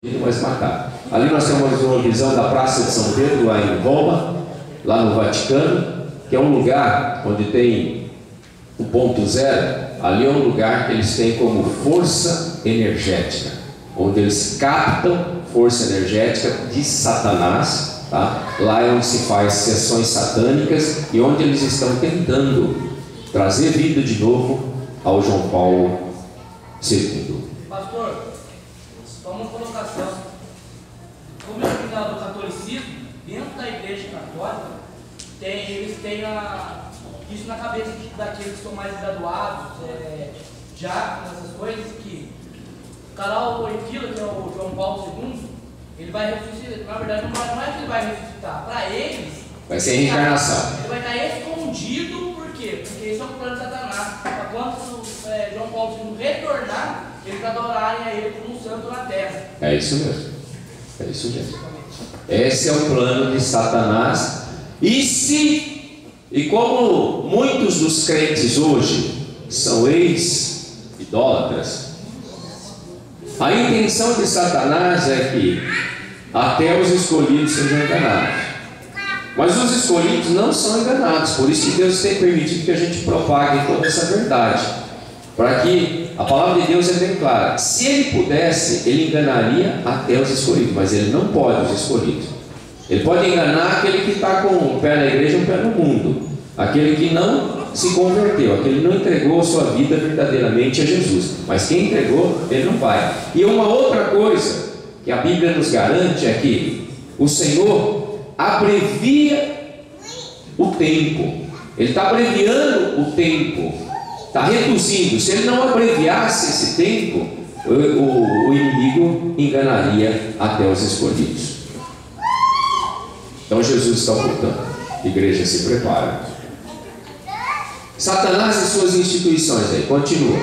mais marcado. Ali nós temos uma visão da Praça de São Pedro, lá em Roma, lá no Vaticano, que é um lugar onde tem o ponto zero. Ali é um lugar que eles têm como força energética, onde eles captam força energética de Satanás, tá? Lá é onde se faz sessões satânicas e onde eles estão tentando trazer vida de novo ao João Paulo II. Pastor, só uma colocação. Como eu vim do catolicismo, dentro da igreja católica, eles têm isso na cabeça daqueles que são mais graduados, diáconos, essas coisas, que o canal Wojtyla, que é o João Paulo II, ele vai ressuscitar. Na verdade, não é que ele vai ressuscitar. Para eles, vai ser reencarnação. Ele vai estar escondido, por quê? Porque esse é o plano de Satanás. Para quando João Paulo II retornar, eles adorarem a ele como um santo na terra. É isso mesmo. É isso mesmo. Esse é o plano de Satanás. E como muitos dos crentes hoje são ex-idólatras, a intenção de Satanás é que até os escolhidos sejam enganados. Mas os escolhidos não são enganados. Por isso que Deus tem permitido que a gente propague toda essa verdade, para que a palavra de Deus é bem clara. Se ele pudesse, ele enganaria até os escolhidos, mas ele não pode os escolhidos. Ele pode enganar aquele que está com um pé na igreja e um pé no mundo, aquele que não se converteu, aquele que não entregou sua vida verdadeiramente a Jesus. Mas quem entregou, ele não vai. E uma outra coisa que a Bíblia nos garante é que o Senhor abrevia o tempo. Ele está abreviando o tempo, está reduzindo. Se ele não abreviasse esse tempo, o inimigo enganaria até os escolhidos. Então Jesus está voltando. A igreja se prepara. Satanás e suas instituições aí, continua.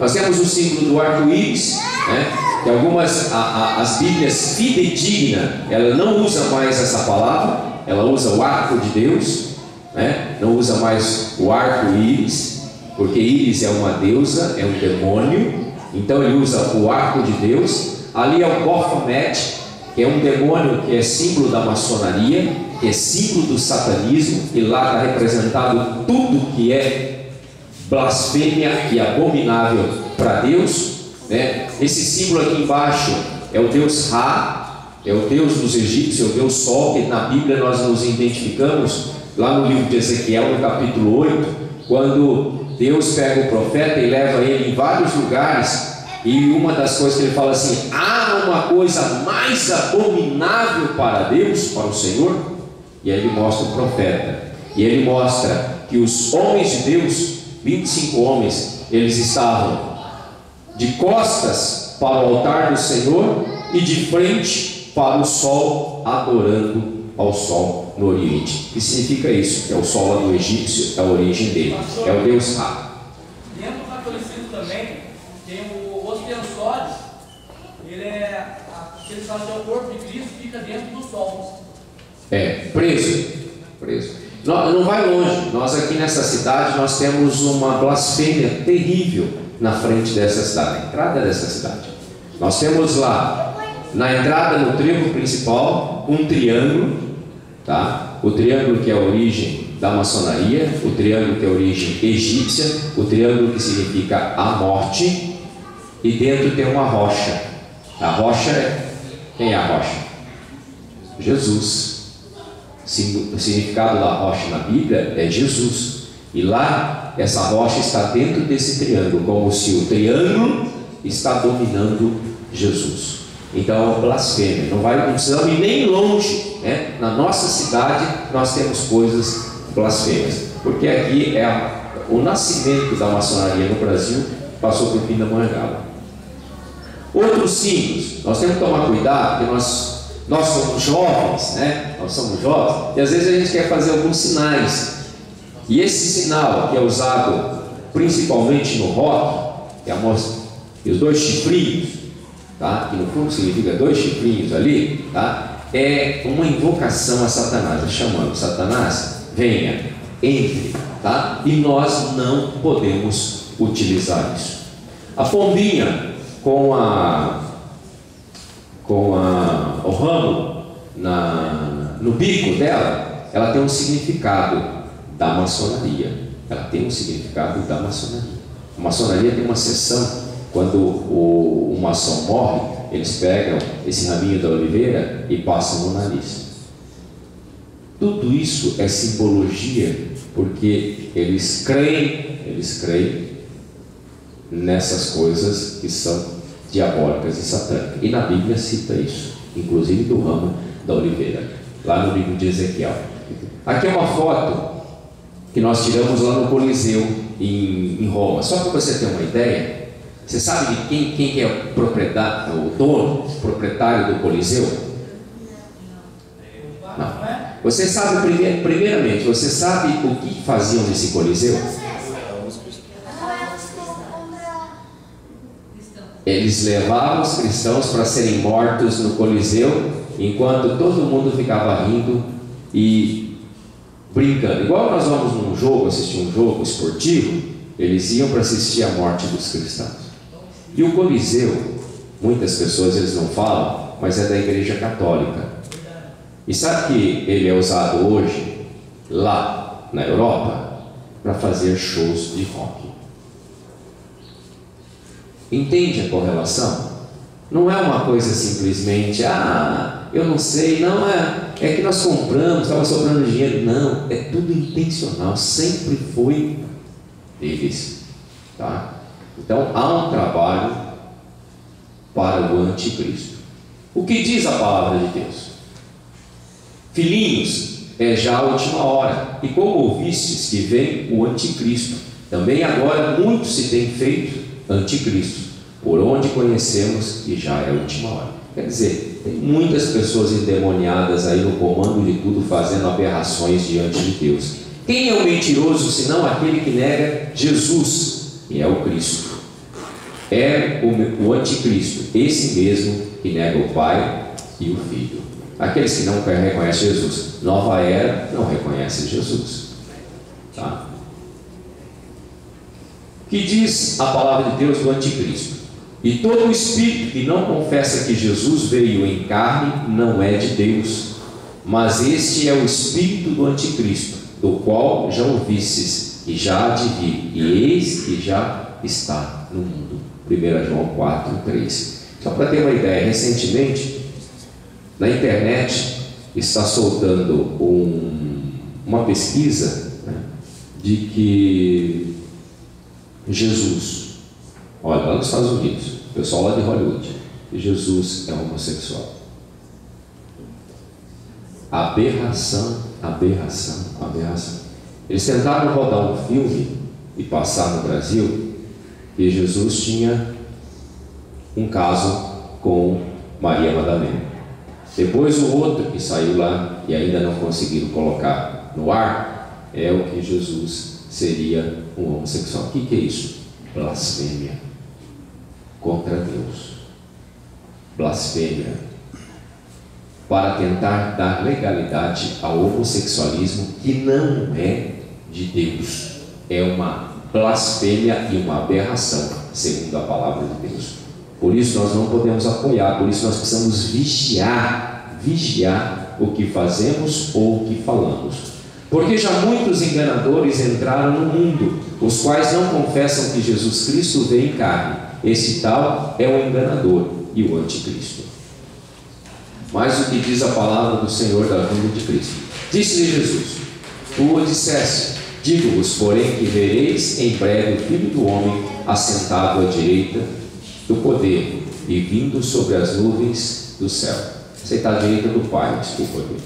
Nós temos o símbolo do arco-íris, né? Que algumas, as Bíblias fidedignas, ela não usa mais essa palavra, ela usa o arco de Deus, né? Não usa mais o arco-íris, porque íris é uma deusa, é um demônio, então ele usa o arco de Deus. Ali é o Baphomet, que é um demônio que é símbolo da maçonaria, que é símbolo do satanismo, e lá está representado tudo que é blasfêmia e abominável para Deus, né? Esse símbolo aqui embaixo é o Deus Ra, é o Deus dos egípcios, é o Deus Sol, que na Bíblia nós nos identificamos lá no livro de Ezequiel, no capítulo 8, quando Deus pega o profeta e leva ele em vários lugares. E uma das coisas que ele fala assim: há uma coisa mais abominável para Deus, para o Senhor. E aí ele mostra o profeta, e ele mostra que os homens de Deus, 25 homens, eles estavam de costas para o altar do Senhor e de frente para o sol, adorando ao sol no Oriente. O que significa isso? Que é o sol lá do egípcio, é a origem dele, é o Deus Ra. Dentro do catolicismo também tem o ostensório, ele é aquele que é o corpo de Cristo, fica dentro do sol. Preso. Não vai longe. Nós aqui nessa cidade, nós temos uma blasfêmia terrível na frente dessa cidade, na entrada dessa cidade. Nós temos lá, na entrada, no trevo principal, um triângulo, tá? O triângulo que é a origem da maçonaria, o triângulo que é a origem egípcia, o triângulo que significa a morte, e dentro tem uma rocha. A rocha quem é a rocha? Jesus. O significado da rocha na Bíblia é Jesus. E lá, essa rocha está dentro desse triângulo, como se o triângulo está dominando Jesus. Então é uma blasfêmia. Não precisamos ir nem longe, né? Na nossa cidade nós temos coisas blasfêmias, porque aqui é o nascimento da maçonaria no Brasil, passou por Pindamonhangaba. Outros símbolos, nós temos que tomar cuidado, porque nós somos jovens, né? Nós somos jovens, e às vezes a gente quer fazer alguns sinais. E esse sinal, que é usado principalmente no rock, que é a mostra, e os dois chifrinhos, tá? Que no fundo significa dois chifrinhos ali, tá? É uma invocação a Satanás, chamando Satanás, venha, entre, tá? E nós não podemos utilizar isso. A pombinha com com o ramo no bico dela, ela tem um significado da maçonaria. Ela tem um significado da maçonaria. A maçonaria tem uma seção, quando o maçom morre, eles pegam esse raminho da oliveira e passam no nariz. Tudo isso é simbologia, porque eles creem nessas coisas que são diabólicas e satânicas. E na Bíblia cita isso, inclusive do ramo da oliveira, lá no livro de Ezequiel. Aqui é uma foto que nós tiramos lá no Coliseu, em Roma. Só para você ter uma ideia, você sabe de quem é o proprietário do Coliseu? Não. Você sabe, primeiramente, você sabe o que faziam nesse Coliseu? Eles levavam os cristãos para serem mortos no Coliseu, enquanto todo mundo ficava rindo e brincando. Igual nós vamos num jogo, assistir um jogo esportivo, eles iam para assistir a morte dos cristãos. E o Coliseu, muitas pessoas eles não falam, mas é da Igreja Católica. E sabe que ele é usado hoje, lá na Europa, para fazer shows de rock. Entende a correlação? Não é uma coisa simplesmente, eu não sei, não é que nós compramos, estava sobrando dinheiro. Não, é tudo intencional, sempre foi deles, tá? Então há um trabalho para o anticristo. O que diz a palavra de Deus? Filhinhos, é já a última hora, e como ouvistes que vem o anticristo, também agora muito se tem feito anticristo, por onde conhecemos que já é a última hora. Quer dizer, tem muitas pessoas endemoniadas aí no comando de tudo, fazendo aberrações diante de Deus. Quem é o mentiroso senão aquele que nega Jesus, que é o Cristo? É o anticristo, esse mesmo que nega o Pai e o Filho. Aqueles que não reconhecem Jesus, nova era, não reconhecem Jesus, tá? Que diz a palavra de Deus do anticristo? E todo o espírito que não confessa que Jesus veio em carne não é de Deus, mas este é o espírito do anticristo, do qual já ouvistes e já há de vir, e eis que já está no mundo. 1 João 4:3. Só para ter uma ideia, recentemente na internet está soltando uma pesquisa, né, de que Jesus, olha, lá nos Estados Unidos, o pessoal lá de Hollywood, que Jesus é homossexual. Aberração, aberração, aberração. Eles tentaram rodar um filme e passar no Brasil, que Jesus tinha um caso com Maria Madalena. Depois o outro que saiu lá e ainda não conseguiram colocar no ar é o que Jesus seria um homossexual. O que é isso? Blasfêmia contra Deus. Blasfêmia para tentar dar legalidade ao homossexualismo que não é de Deus. É uma blasfêmia e uma aberração, segundo a palavra de Deus. Por isso nós não podemos apoiar, por isso nós precisamos vigiar o que fazemos ou o que falamos. Porque já muitos enganadores entraram no mundo, os quais não confessam que Jesus Cristo veio em carne. Esse tal é o enganador e o anticristo. Mas o que diz a palavra do Senhor da vinda de Cristo? Disse-lhe Jesus: tu o disseste, digo-vos, porém, que vereis em breve o Filho do Homem assentado à direita do poder e vindo sobre as nuvens do céu. Você está à direita do Pai, desculpa aqui.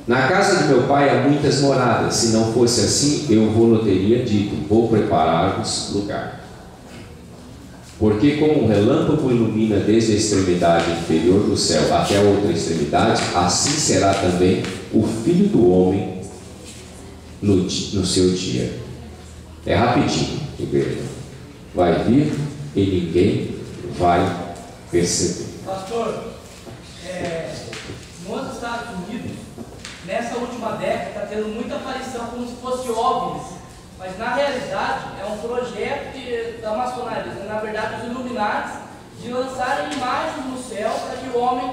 Na casa de meu Pai há muitas moradas, se não fosse assim, eu vou teria dito, vou preparar-vos lugar. Porque como um relâmpago ilumina desde a extremidade inferior do céu até a outra extremidade, assim será também o Filho do Homem no seu dia. É rapidinho, igreja. Vai vir e ninguém vai perceber. Pastor, nos Estados Unidos, nessa última década, está tendo muita aparição como se fosse OVNIs, mas na realidade é um projeto da maçonaria, na verdade os Illuminati de lançar imagens no céu para que o homem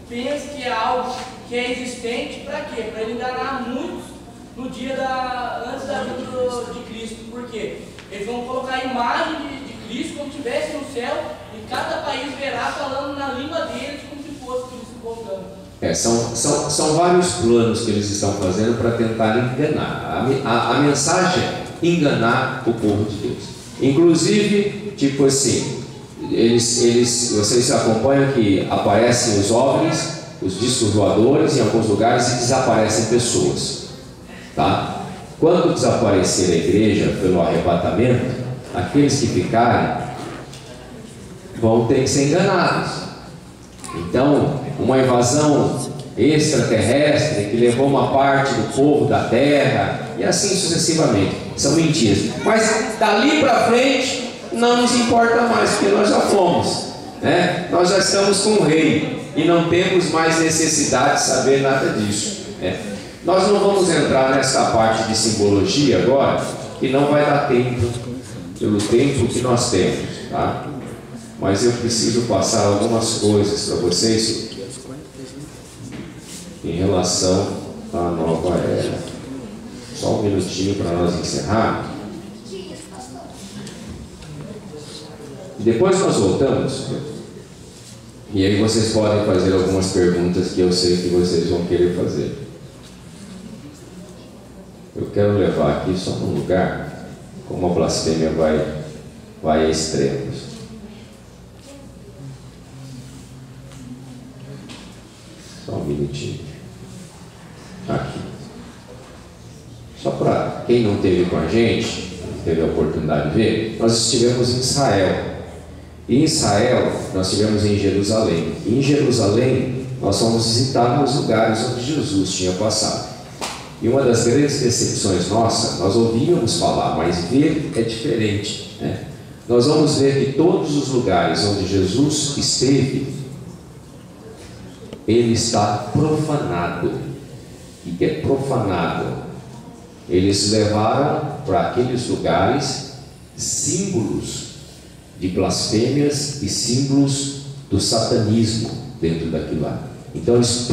pense que é algo que é existente. Para quê? Para ele enganar muitos no dia antes da vinda de Cristo. Por quê? Eles vão colocar a imagem de Cristo como se estivesse no céu, e cada país verá falando na língua deles como se fosse Cristo voltando. São vários planos que eles estão fazendo para tentar enganar. A mensagem é enganar o povo de Deus. Inclusive, tipo assim, vocês acompanham que aparecem os OVNIs, os discos voadores em alguns lugares, e desaparecem pessoas, tá? Quando desaparecer a igreja pelo arrebatamento, aqueles que ficarem vão ter que ser enganados. Então, uma invasão extraterrestre que levou uma parte do povo da terra, e assim sucessivamente, são mentiras. Mas dali para frente não nos importa mais, porque nós já fomos, né? Nós já estamos com o rei e não temos mais necessidade de saber nada disso, né? Nós não vamos entrar nessa parte de simbologia agora, que não vai dar tempo, pelo tempo que nós temos, tá? Mas eu preciso passar algumas coisas para vocês em relação à nova era. Só um minutinho para nós encerrar. Depois nós voltamos, e aí vocês podem fazer algumas perguntas que eu sei que vocês vão querer fazer. Eu quero levar aqui só num lugar, como a blasfêmia vai a extremos. Só um minutinho. Aqui. Só para quem não esteve com a gente, não teve a oportunidade de ver, nós estivemos em Israel. E em Israel, nós estivemos em Jerusalém. E em Jerusalém, nós fomos visitar os lugares onde Jesus tinha passado. E uma das grandes decepções nossa, nós ouvíamos falar, mas ver é diferente, né? Nós vamos ver que todos os lugares onde Jesus esteve, ele está profanado. O que é profanado? Eles levaram para aqueles lugares símbolos de blasfêmias e símbolos do satanismo dentro daquilo lá. Então eles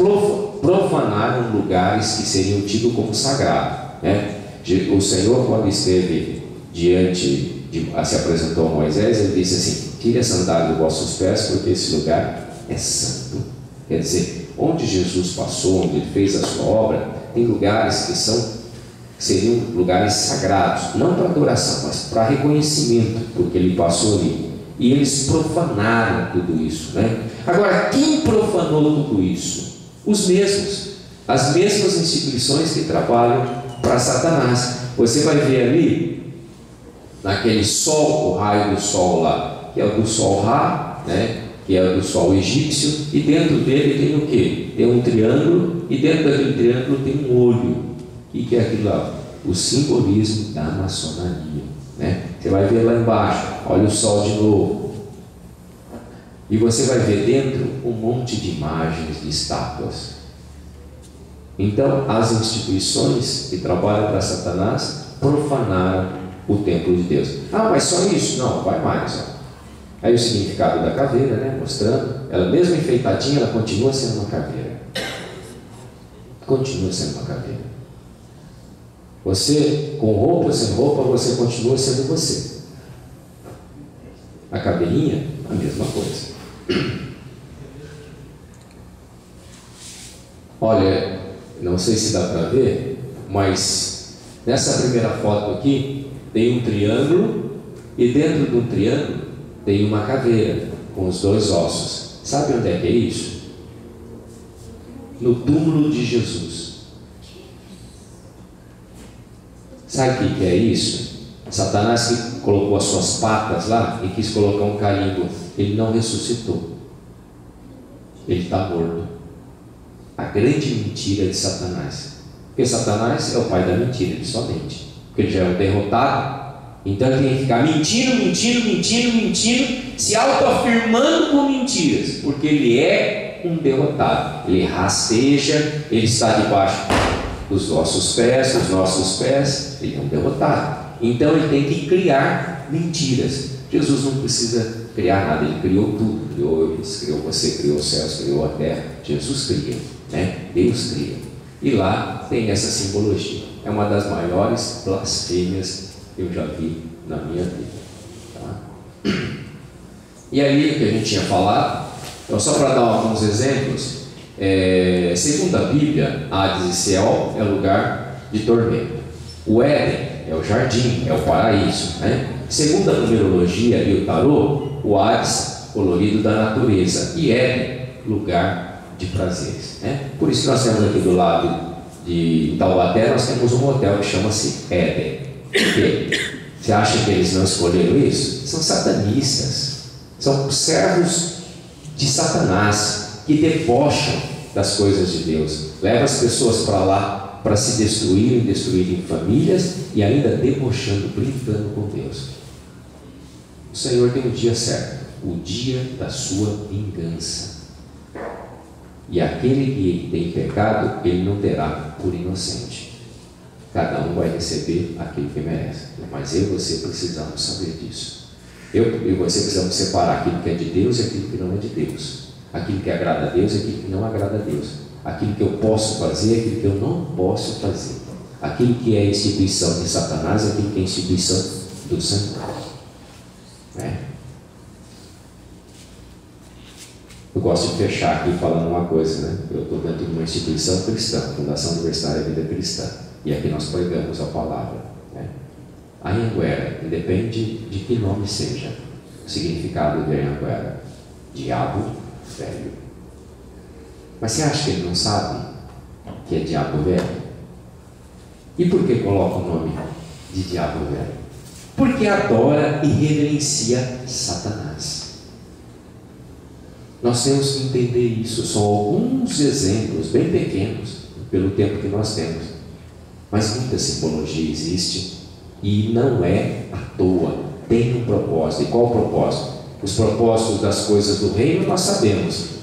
profanaram lugares que seriam tidos como sagrados, né? O Senhor, quando esteve se apresentou a Moisés, ele disse assim: tire a sandália dos vossos pés, porque esse lugar é santo. Quer dizer, onde Jesus passou, onde ele fez a sua obra, tem lugares que seriam lugares sagrados, não para adoração, mas para reconhecimento, porque ele passou ali. E eles profanaram tudo isso, né? Agora, quem profanou tudo isso? Os mesmos, as mesmas instituições que trabalham para Satanás. Você vai ver ali, naquele sol, o raio do sol lá, que é o do sol Ra, né? Que é o do sol egípcio, e dentro dele tem o quê? Tem um triângulo, e dentro daquele triângulo tem um olho. O que é aquilo lá? O simbolismo da maçonaria, né? Você vai ver lá embaixo, olha o sol de novo, e você vai ver dentro um monte de imagens, de estátuas. Então as instituições que trabalham para Satanás profanaram o templo de Deus. Ah, mas só isso? Não, vai mais, ó. Aí o significado da caveira, né? Mostrando, ela mesmo enfeitadinha, ela continua sendo uma caveira. Continua sendo uma caveira. Você, com roupa, sem roupa, você continua sendo você. A caveirinha, a mesma coisa. Olha, não sei se dá para ver, mas nessa primeira foto aqui tem um triângulo, e dentro do triângulo tem uma caveira com os dois ossos. Sabe onde é que é isso? No túmulo de Jesus. Sabe o que é isso? Satanás que colocou as suas patas lá e quis colocar um carimbo. Ele não ressuscitou. Ele está morto. A grande mentira de Satanás. Porque Satanás é o pai da mentira, ele só mente. Porque ele já é um derrotado. Então ele tem que ficar mentindo, se autoafirmando com mentiras. Porque ele é um derrotado. Ele rasteja, ele está debaixo dos nossos pés, ele é um derrotado. Então ele tem que criar mentiras. Jesus não precisa criar nada, Ele criou tudo, criou eles, criou você, criou os céus, criou a terra. Jesus cria, né? Deus cria. E lá tem essa simbologia. É uma das maiores blasfêmias que eu já vi na minha vida. Tá? E aí, o que a gente tinha falado, então, só para dar alguns exemplos, segundo a Bíblia, Hades e Seol é lugar de tormento. O Éden é o jardim, é o paraíso, né? Segundo a numerologia e o tarô, o Hades, colorido da natureza, e Éden, lugar de prazeres, né? Por isso que nós temos aqui do lado de Taubaté, nós temos um hotel que chama-se Éden. Por quê? Você acha que eles não escolheram isso? São satanistas, são servos de Satanás, que debocham das coisas de Deus, levam as pessoas para lá para se destruírem famílias e ainda debochando, brincando com Deus. O Senhor tem um dia certo, o dia da sua vingança. E aquele que tem pecado, ele não terá por inocente. Cada um vai receber aquilo que merece. Mas eu e você precisamos saber disso. Eu e você precisamos separar aquilo que é de Deus e aquilo que não é de Deus. Aquilo que agrada a Deus e aquilo que não agrada a Deus. Aquilo que eu posso fazer e aquilo que eu não posso fazer. Aquilo que é instituição de Satanás e aquilo que é instituição do Senhor. Eu gosto de fechar aqui falando uma coisa, né? Eu estou dentro de uma instituição cristã, Fundação Universitária Vida Cristã, e aqui nós pregamos a palavra, né? A Anhanguera, independe de que nome seja, o significado de Anhanguera: diabo velho. Mas você acha que ele não sabe que é diabo velho? E por que coloca o nome de diabo velho? Porque adora e reverencia Satanás. Nós temos que entender isso. São alguns exemplos bem pequenos pelo tempo que nós temos, mas muita simbologia existe e não é à toa, tem um propósito. E qual o propósito? Os propósitos das coisas do reino nós sabemos,